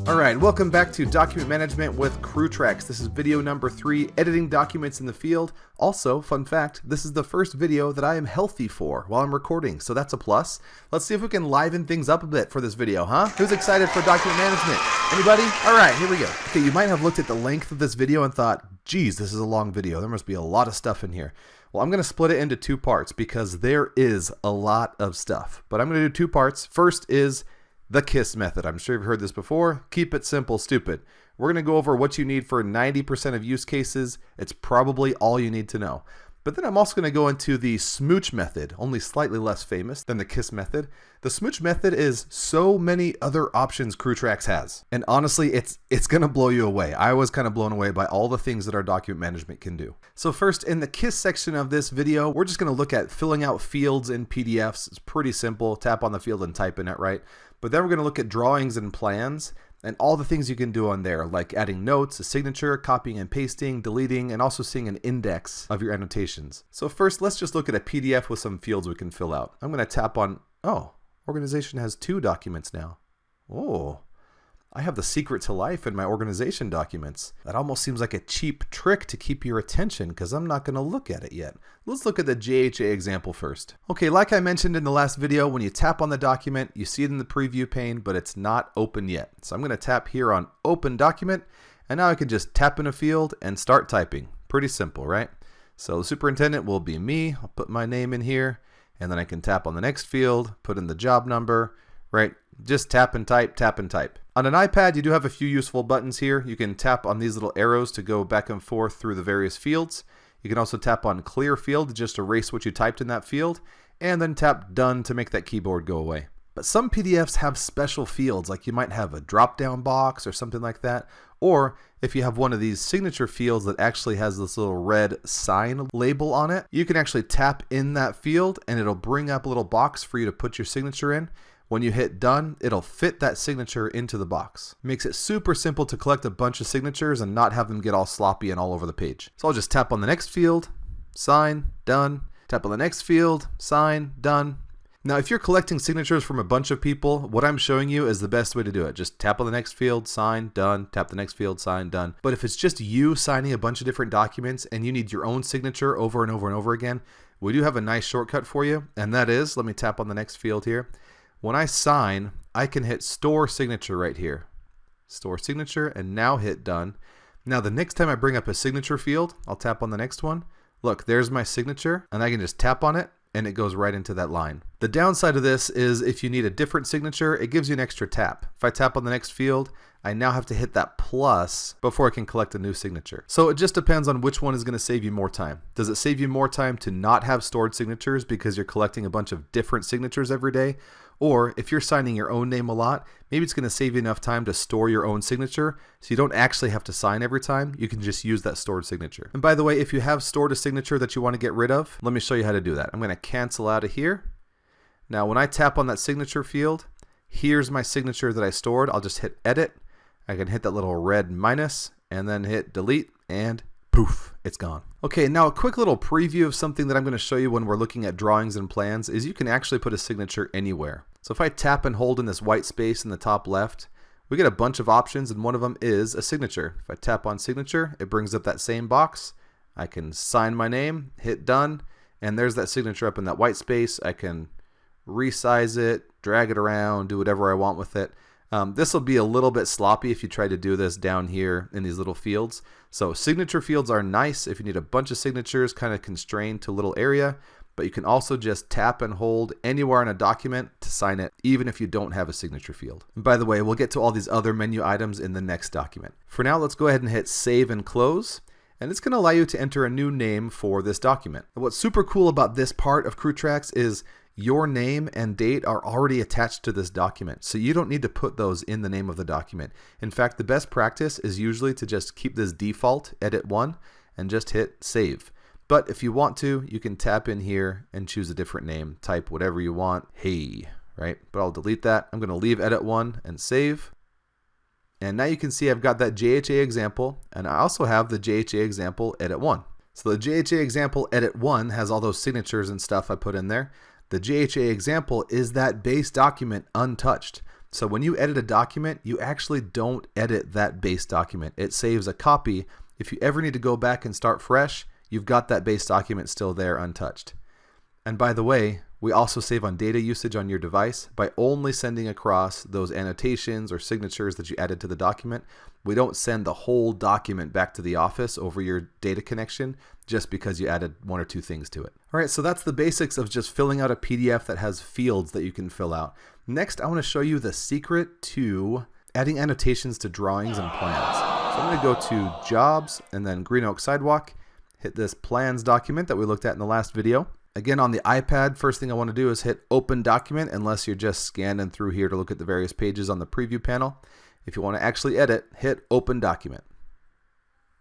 Alright, welcome back to Document Management with CrewTrax. This is video number 3, editing documents in the field. Also, fun fact, this is the first video that I am healthy for while I'm recording, so that's a plus. Let's see if we can liven things up a bit for this video, huh? Who's excited for document management? Anybody? Alright, here we go. Okay, you might have looked at the length of this video and thought, geez, this is a long video. There must be a lot of stuff in here. Well, I'm going to split it into two parts because there is a lot of stuff. But I'm going to do two parts. First is the KISS method. I'm sure you've heard this before. Keep it simple, stupid. We're going to go over what you need for 90% of use cases. It's probably all you need to know. But then I'm also going to go into the smooch method, only slightly less famous than the KISS method. The smooch method is so many other options CrewTrax has. And honestly, it's going to blow you away. I was kind of blown away by all the things that our document management can do. So first, in the KISS section of this video, we're just going to look at filling out fields in PDFs. It's pretty simple. Tap on the field and type in it, right? But then we're going to look at drawings and plans and all the things you can do on there, like adding notes, a signature, copying and pasting, deleting, and also seeing an index of your annotations. So first, let's just look at a PDF with some fields we can fill out. I'm going to tap on, oh, organization has 2 documents now. Oh, I have the secret to life in my organization documents. That almost seems like a cheap trick to keep your attention because I'm not going to look at it yet. Let's look at the JHA example first. Okay, like I mentioned in the last video, when you tap on the document, you see it in the preview pane, but it's not open yet. So I'm going to tap here on Open Document, and now I can just tap in a field and start typing. Pretty simple, right? So the superintendent will be me. I'll put my name in here, and then I can tap on the next field, put in the job number, right? Just tap and type, tap and type. On an iPad, you do have a few useful buttons here. You can tap on these little arrows to go back and forth through the various fields. You can also tap on Clear Field to just erase what you typed in that field, and then tap Done to make that keyboard go away. But some PDFs have special fields, like you might have a drop-down box or something like that, or if you have one of these signature fields that actually has this little red sign label on it, you can actually tap in that field and it'll bring up a little box for you to put your signature in. When you hit done, it'll fit that signature into the box. It makes it super simple to collect a bunch of signatures and not have them get all sloppy and all over the page. So I'll just tap on the next field, sign, done. Tap on the next field, sign, done. Now, if you're collecting signatures from a bunch of people, what I'm showing you is the best way to do it. Just tap on the next field, sign, done. Tap the next field, sign, done. But if it's just you signing a bunch of different documents and you need your own signature over and over and over again, we do have a nice shortcut for you. And that is, let me tap on the next field here. When I sign, I can hit Store Signature right here. Store Signature, and now hit Done. Now, the next time I bring up a signature field, I'll tap on the next one. Look, there's my signature, and I can just tap on it, and it goes right into that line. The downside of this is if you need a different signature, it gives you an extra tap. If I tap on the next field, I now have to hit that plus before I can collect a new signature. So it just depends on which one is going to save you more time. Does it save you more time to not have stored signatures because you're collecting a bunch of different signatures every day? Or if you're signing your own name a lot, maybe it's going to save you enough time to store your own signature so you don't actually have to sign every time. You can just use that stored signature. And by the way, if you have stored a signature that you want to get rid of, let me show you how to do that. I'm going to cancel out of here. Now when I tap on that signature field, here's my signature that I stored. I'll just hit edit. I can hit that little red minus and then hit delete and poof, it's gone. Okay, now a quick little preview of something that I'm going to show you when we're looking at drawings and plans is you can actually put a signature anywhere. So if I tap and hold in this white space in the top left, we get a bunch of options and one of them is a signature. If I tap on signature, it brings up that same box. I can sign my name, hit done, and there's that signature up in that white space. I can resize it, drag it around, do whatever I want with it. This will be a little bit sloppy if you try to do this down here in these little fields. So signature fields are nice if you need a bunch of signatures kind of constrained to a little area, but you can also just tap and hold anywhere in a document to sign it, even if you don't have a signature field. And by the way, we'll get to all these other menu items in the next document. For now, let's go ahead and hit save and close. And it's going to allow you to enter a new name for this document. And what's super cool about this part of CrewTrax is your name and date are already attached to this document, so you don't need to put those in the name of the document. In fact, the best practice is usually to just keep this default, edit 1, and just hit save. But if you want to, you can tap in here and choose a different name. Type whatever you want. Hey, right? But I'll delete that. I'm going to leave edit 1 and save. And now you can see I've got that JHA example, and I also have the JHA example edit 1. So the JHA example edit 1 has all those signatures and stuff I put in there. The JHA example is that base document untouched. So when you edit a document, you actually don't edit that base document. It saves a copy. If you ever need to go back and start fresh, you've got that base document still there untouched. And by the way, we also save on data usage on your device by only sending across those annotations or signatures that you added to the document. We don't send the whole document back to the office over your data connection just because you added one or two things to it. All right, so that's the basics of just filling out a PDF that has fields that you can fill out. Next, I want to show you the secret to adding annotations to drawings and plans. So I'm going to go to Jobs and then Green Oak Sidewalk, hit this Plans document that we looked at in the last video. Again, on the iPad, first thing I want to do is hit Open Document, unless you're just scanning through here to look at the various pages on the preview panel. If you want to actually edit, hit Open Document.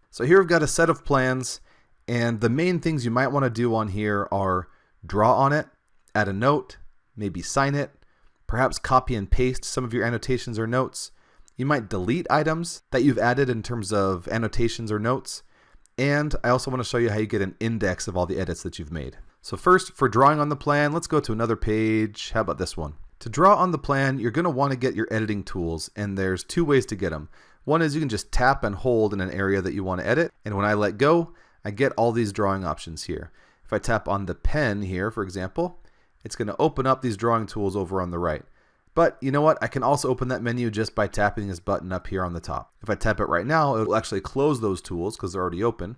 So here we've got a set of plans, and the main things you might want to do on here are draw on it, add a note, maybe sign it, perhaps copy and paste some of your annotations or notes. You might delete items that you've added in terms of annotations or notes. And I also want to show you how you get an index of all the edits that you've made. So first, for drawing on the plan, let's go to another page. How about this one? To draw on the plan, you're going to want to get your editing tools, and there's two ways to get them. One is you can just tap and hold in an area that you want to edit, and when I let go, I get all these drawing options here. If I tap on the pen here, for example, it's going to open up these drawing tools over on the right. But you know what? I can also open that menu just by tapping this button up here on the top. If I tap it right now, it'll actually close those tools because they're already open.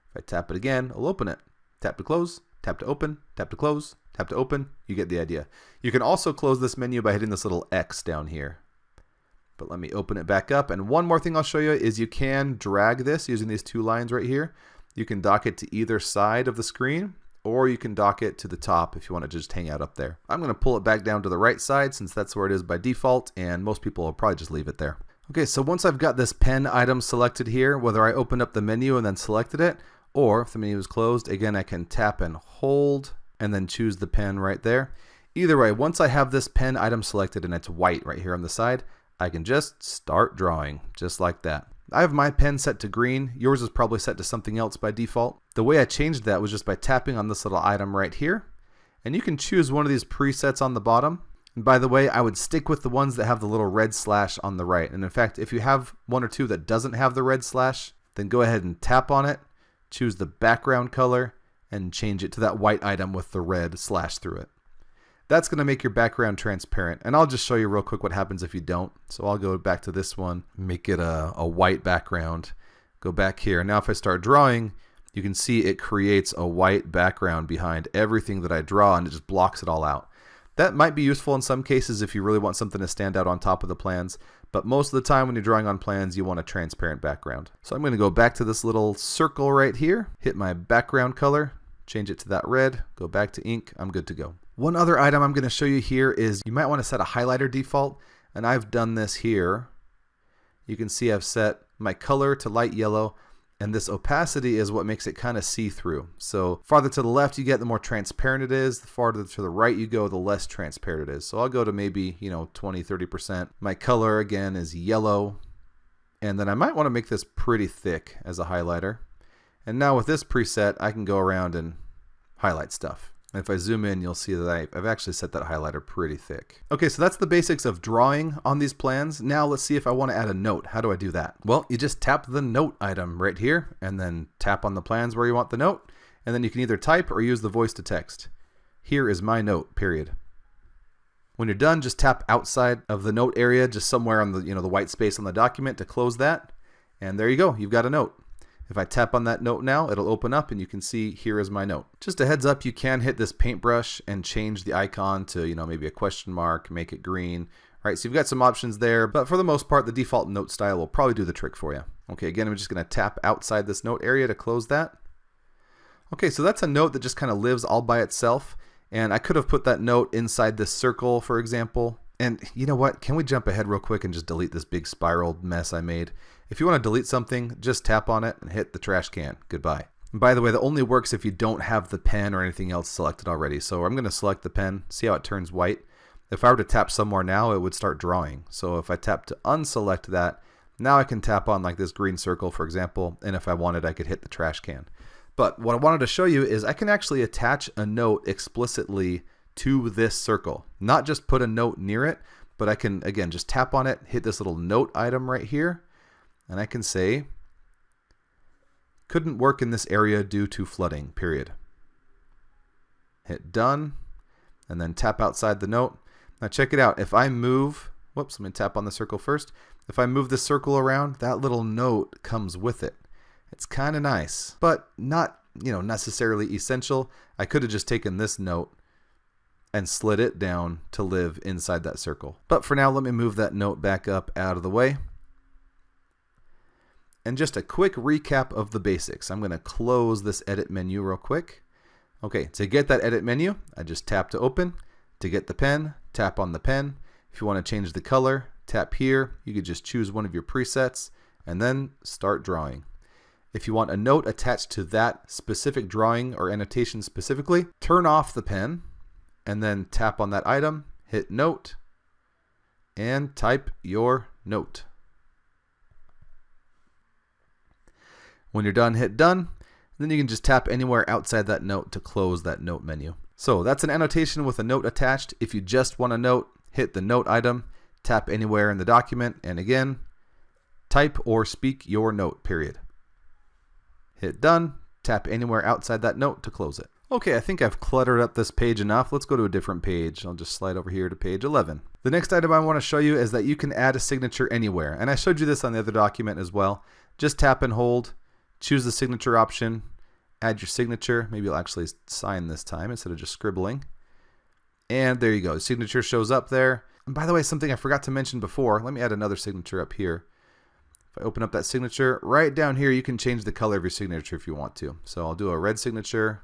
If I tap it again, it'll open it. Tap to close, tap to open, tap to close, tap to open. You get the idea. You can also close this menu by hitting this little X down here. But let me open it back up. And one more thing I'll show you is you can drag this using these two lines right here. You can dock it to either side of the screen, or you can dock it to the top if you want to just hang out up there. I'm going to pull it back down to the right side since that's where it is by default, and most people will probably just leave it there. Okay, so once I've got this pen item selected here, whether I opened up the menu and then selected it, or if the menu is closed, again, I can tap and hold and then choose the pen right there. Either way, once I have this pen item selected and it's white right here on the side, I can just start drawing just like that. I have my pen set to green. Yours is probably set to something else by default. The way I changed that was just by tapping on this little item right here. And you can choose one of these presets on the bottom. And by the way, I would stick with the ones that have the little red slash on the right. And in fact, if you have one or two that doesn't have the red slash, then go ahead and tap on it, choose the background color, and change it to that white item with the red slash through it. That's going to make your background transparent. And I'll just show you real quick what happens if you don't. So I'll go back to this one, make it a white background, go back here. Now if I start drawing, you can see it creates a white background behind everything that I draw, and it just blocks it all out. That might be useful in some cases if you really want something to stand out on top of the plans, but most of the time when you're drawing on plans, you want a transparent background. So I'm going to go back to this little circle right here, hit my background color, change it to that red, go back to ink, I'm good to go. One other item I'm going to show you here is you might want to set a highlighter default, and I've done this here. You can see I've set my color to light yellow, and this opacity is what makes it kind of see-through. So farther to the left you get, the more transparent it is. The farther to the right you go, the less transparent it is. So I'll go to maybe 20-30%. My color again is yellow, and then I might want to make this pretty thick as a highlighter. And now with this preset, I can go around and highlight stuff. And if I zoom in, you'll see that I've actually set that highlighter pretty thick. Okay, so that's the basics of drawing on these plans. Now let's see if I want to add a note. How do I do that? Well, you just tap the note item right here, and then tap on the plans where you want the note, and then you can either type or use the voice to text. Here is my note, period. When you're done, just tap outside of the note area, just somewhere on the the white space on the document to close that, and there you go, you've got a note. If I tap on that note now, it'll open up and you can see here is my note. Just a heads up, you can hit this paintbrush and change the icon to, maybe a question mark, make it green. Right, so you've got some options there, but for the most part, the default note style will probably do the trick for you. Okay, again, I'm just going to tap outside this note area to close that. Okay, so that's a note that just kind of lives all by itself, and I could have put that note inside this circle, for example. And you know what? Can we jump ahead real quick and just delete this big spiraled mess I made? If you want to delete something, just tap on it and hit the trash can. Goodbye. And by the way, that only works if you don't have the pen or anything else selected already. So I'm going to select the pen, see how it turns white. If I were to tap somewhere now, it would start drawing. So if I tap to unselect that, now I can tap on like this green circle, for example, and if I wanted, I could hit the trash can. But what I wanted to show you is I can actually attach a note explicitly to this circle. Not just put a note near it, but I can, again, just tap on it, hit this little note item right here, and I can say, couldn't work in this area due to flooding, period. Hit done, and then tap outside the note. Now check it out. If I move, whoops, let me tap on the circle first. If I move the circle around, that little note comes with it. It's kind of nice, but not, necessarily essential. I could have just taken this note and slid it down to live inside that circle. But for now, let me move that note back up out of the way. And just a quick recap of the basics. I'm going to close this edit menu real quick. Okay, to get that edit menu, I just tap to open. To get the pen, tap on the pen. If you want to change the color, tap here. You could just choose one of your presets and then start drawing. If you want a note attached to that specific drawing or annotation specifically, turn off the pen and then tap on that item, hit note, and type your note. When you're done, hit done. Then you can just tap anywhere outside that note to close that note menu. So that's an annotation with a note attached. If you just want a note, hit the note item, tap anywhere in the document, and again, type or speak your note, period. Hit done, tap anywhere outside that note to close it. Okay, I think I've cluttered up this page enough. Let's go to a different page. I'll just slide over here to page 11. The next item I want to show you is that you can add a signature anywhere. And I showed you this on the other document as well. Just tap and hold, choose the signature option, add your signature. Maybe you'll actually sign this time instead of just scribbling. And there you go. The signature shows up there. And by the way, something I forgot to mention before, let me add another signature up here. If I open up that signature, right down here, you can change the color of your signature if you want to. So I'll do a red signature.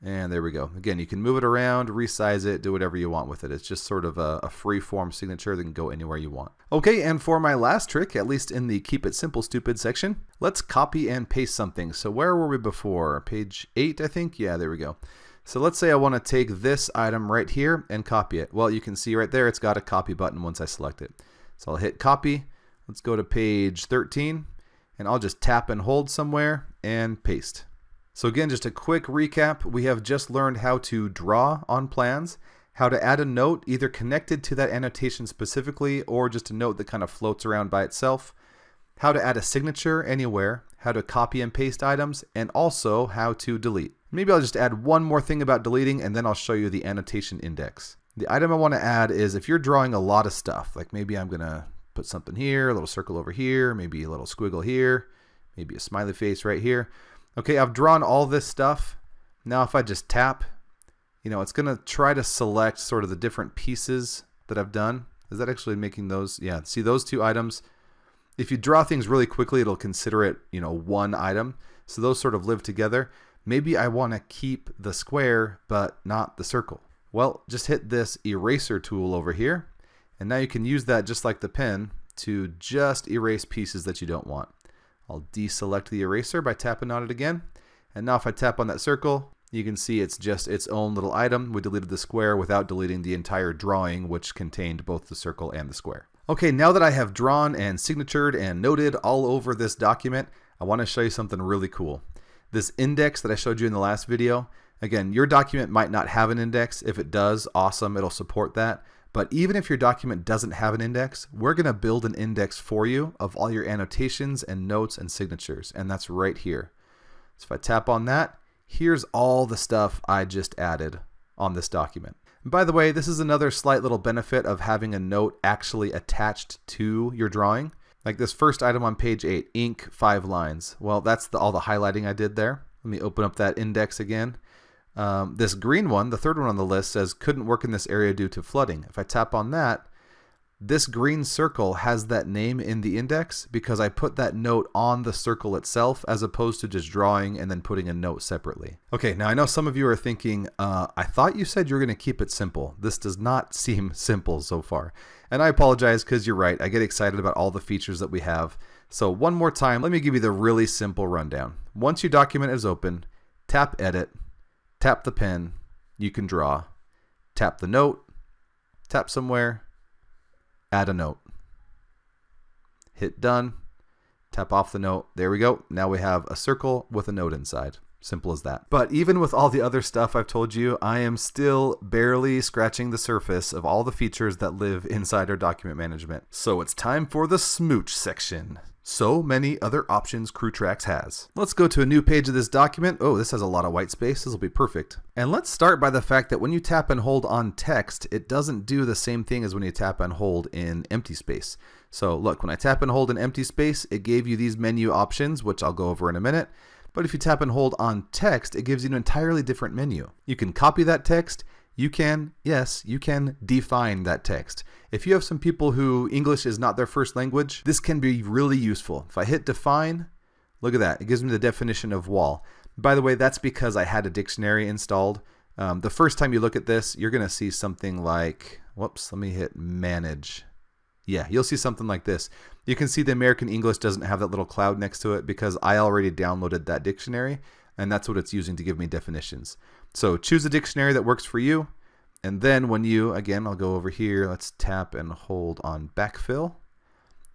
And there we go. Again, you can move it around, resize it, do whatever you want with it. It's just sort of a free-form signature that can go anywhere you want. Okay, and for my last trick, at least in the Keep It Simple Stupid section, let's copy and paste something. So where were we before? Page 8, I think? Yeah, there we go. So let's say I want to take this item right here and copy it. Well, you can see right there, it's got a copy button once I select it. So I'll hit copy. Let's go to page 13, and I'll just tap and hold somewhere and paste. So again, just a quick recap. We have just learned how to draw on plans, how to add a note either connected to that annotation specifically or just a note that kind of floats around by itself, how to add a signature anywhere, how to copy and paste items, and also how to delete. Maybe I'll just add one more thing about deleting and then I'll show you the annotation index. The item I want to add is if you're drawing a lot of stuff, like maybe I'm going to put something here, a little circle over here, maybe a little squiggle here, maybe a smiley face right here. Okay, I've drawn all this stuff. Now if I just tap, it's going to try to select sort of the different pieces that I've done. Is that actually making those? Yeah, see those two items? If you draw things really quickly, it'll consider it, one item. So those sort of live together. Maybe I want to keep the square, but not the circle. Well, just hit this eraser tool over here. And now you can use that just like the pen to just erase pieces that you don't want. I'll deselect the eraser by tapping on it again. And now if I tap on that circle, you can see it's just its own little item. We deleted the square without deleting the entire drawing, which contained both the circle and the square. Okay, now that I have drawn and signatured and noted all over this document, I want to show you something really cool. This index that I showed you in the last video, again, your document might not have an index. If it does, awesome, it'll support that. But even if your document doesn't have an index, we're going to build an index for you of all your annotations and notes and signatures, and that's right here. So if I tap on that, here's all the stuff I just added on this document. And by the way, this is another slight little benefit of having a note actually attached to your drawing. Like this first item on page 8, ink 5 lines. Well, that's all the highlighting I did there. Let me open up that index again. This green one, the third one on the list, says couldn't work in this area due to flooding. If I tap on that, this green circle has that name in the index because I put that note on the circle itself as opposed to just drawing and then putting a note separately. Okay, now I know some of you are thinking, I thought you said you were going to keep it simple. This does not seem simple so far. And I apologize because you're right. I get excited about all the features that we have. So one more time, let me give you the really simple rundown. Once your document is open, tap Edit, tap the pen, you can draw, tap the note, tap somewhere, add a note. Hit done, tap off the note. There we go. Now we have a circle with a note inside. Simple as that. But even with all the other stuff I've told you, I am still barely scratching the surface of all the features that live inside our document management. So it's time for the smooch section. So many other options CrewTrax has. Let's go to a new page of this document. Oh, this has a lot of white space. This will be perfect. And let's start by the fact that when you tap and hold on text, it doesn't do the same thing as when you tap and hold in empty space. So look, when I tap and hold in empty space, it gave you these menu options, which I'll go over in a minute. But if you tap and hold on text, it gives you an entirely different menu. You can copy that text. You can define that text. If you have some people who English is not their first language, this can be really useful. If I hit define, look at that. It gives me the definition of wall. By the way, that's because I had a dictionary installed. The first time you look at this, you're going to see something like, whoops, let me hit manage. Yeah, you'll see something like this. You can see the American English doesn't have that little cloud next to it because I already downloaded that dictionary, and that's what it's using to give me definitions. So choose a dictionary that works for you, and then when you, again, I'll go over here, let's tap and hold on backfill,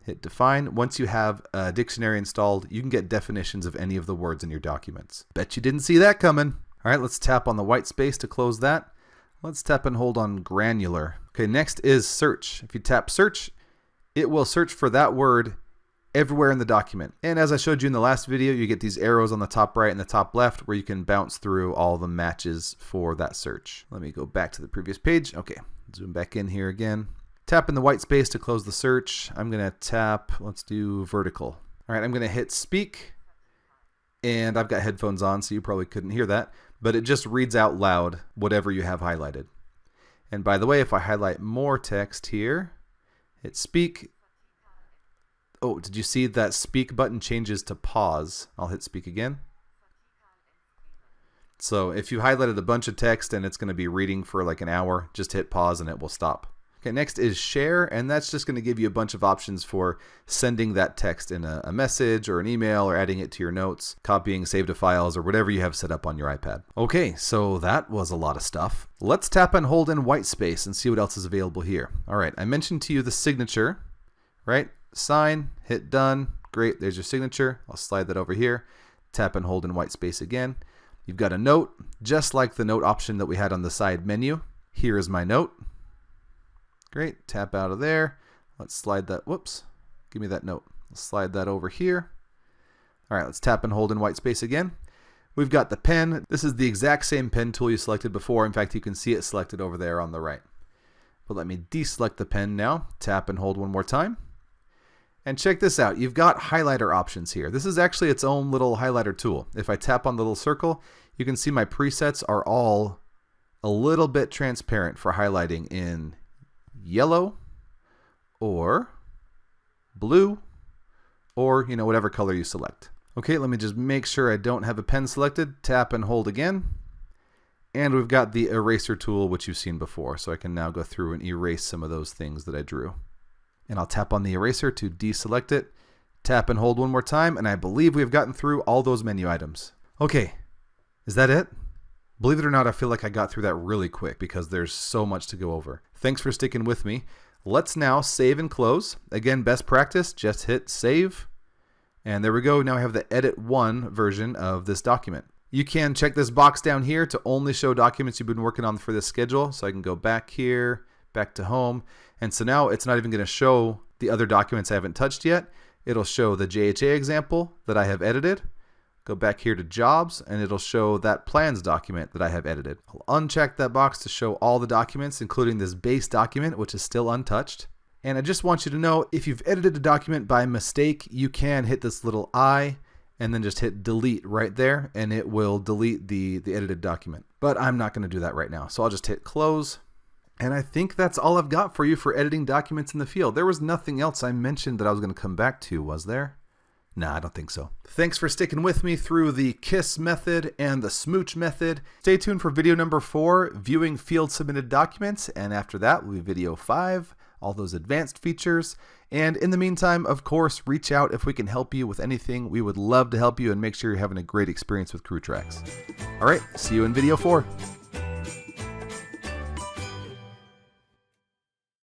hit define. Once you have a dictionary installed, you can get definitions of any of the words in your documents. Bet you didn't see that coming. All right, let's tap on the white space to close that. Let's tap and hold on granular. Okay, next is search. If you tap search, it will search for that word everywhere in the document. And as I showed you in the last video, you get these arrows on the top right and the top left where you can bounce through all the matches for that search. Let me go back to the previous page. Okay, zoom back in here again. Tap in the white space to close the search. I'm going to tap, let's do vertical. All right, I'm going to hit speak. And I've got headphones on, so you probably couldn't hear that. But it just reads out loud whatever you have highlighted. And by the way, if I highlight more text here, hit speak. Oh, did you see that speak button changes to pause? I'll hit speak again. So if you highlighted a bunch of text and it's going to be reading for like an hour, just hit pause and it will stop. Okay, next is share, and that's just going to give you a bunch of options for sending that text in a message or an email or adding it to your notes, copying, save to files, or whatever you have set up on your iPad. Okay, so that was a lot of stuff. Let's tap and hold in white space and see what else is available here. All right, I mentioned to you the signature, right? Sign, hit done. Great, there's your signature. I'll slide that over here. Tap and hold in white space again. You've got a note, just like the note option that we had on the side menu. Here is my note. Great, tap out of there. Let's slide that, whoops, give me that note. Let's slide that over here. All right, let's tap and hold in white space again. We've got the pen. This is the exact same pen tool you selected before. In fact, you can see it selected over there on the right. But let me deselect the pen now. Tap and hold one more time. And check this out. You've got highlighter options here. This is actually its own little highlighter tool. If I tap on the little circle, you can see my presets are all a little bit transparent for highlighting in yellow or blue or whatever color you select. Okay, let me just make sure I don't have a pen selected. Tap and hold again. And we've got the eraser tool, which you've seen before. So I can now go through and erase some of those things that I drew. And I'll tap on the eraser to deselect it. Tap and hold one more time. And I believe we've gotten through all those menu items. Okay, is that it? Believe it or not, I feel like I got through that really quick because there's so much to go over. Thanks for sticking with me. Let's now save and close. Again, best practice, just hit save. And there we go. Now I have the edit 1 version of this document. You can check this box down here to only show documents you've been working on for this schedule. So I can go back here, back to home. And so now it's not even going to show the other documents I haven't touched yet. It'll show the JHA example that I have edited. Go back here to jobs and it'll show that plans document that I have edited. I'll uncheck that box to show all the documents, including this base document, which is still untouched. And I just want you to know, if you've edited a document by mistake, you can hit this little I and then just hit delete right there and it will delete the edited document. But I'm not going to do that right now. So I'll just hit close. And I think that's all I've got for you for editing documents in the field. There was nothing else I mentioned that I was going to come back to, was there? Nah, I don't think so. Thanks for sticking with me through the KISS method and the smooch method. Stay tuned for video number 4, viewing field submitted documents. And after that will be video 5, all those advanced features. And in the meantime, of course, reach out if we can help you with anything. We would love to help you and make sure you're having a great experience with CrewTrax. All right, see you in video 4.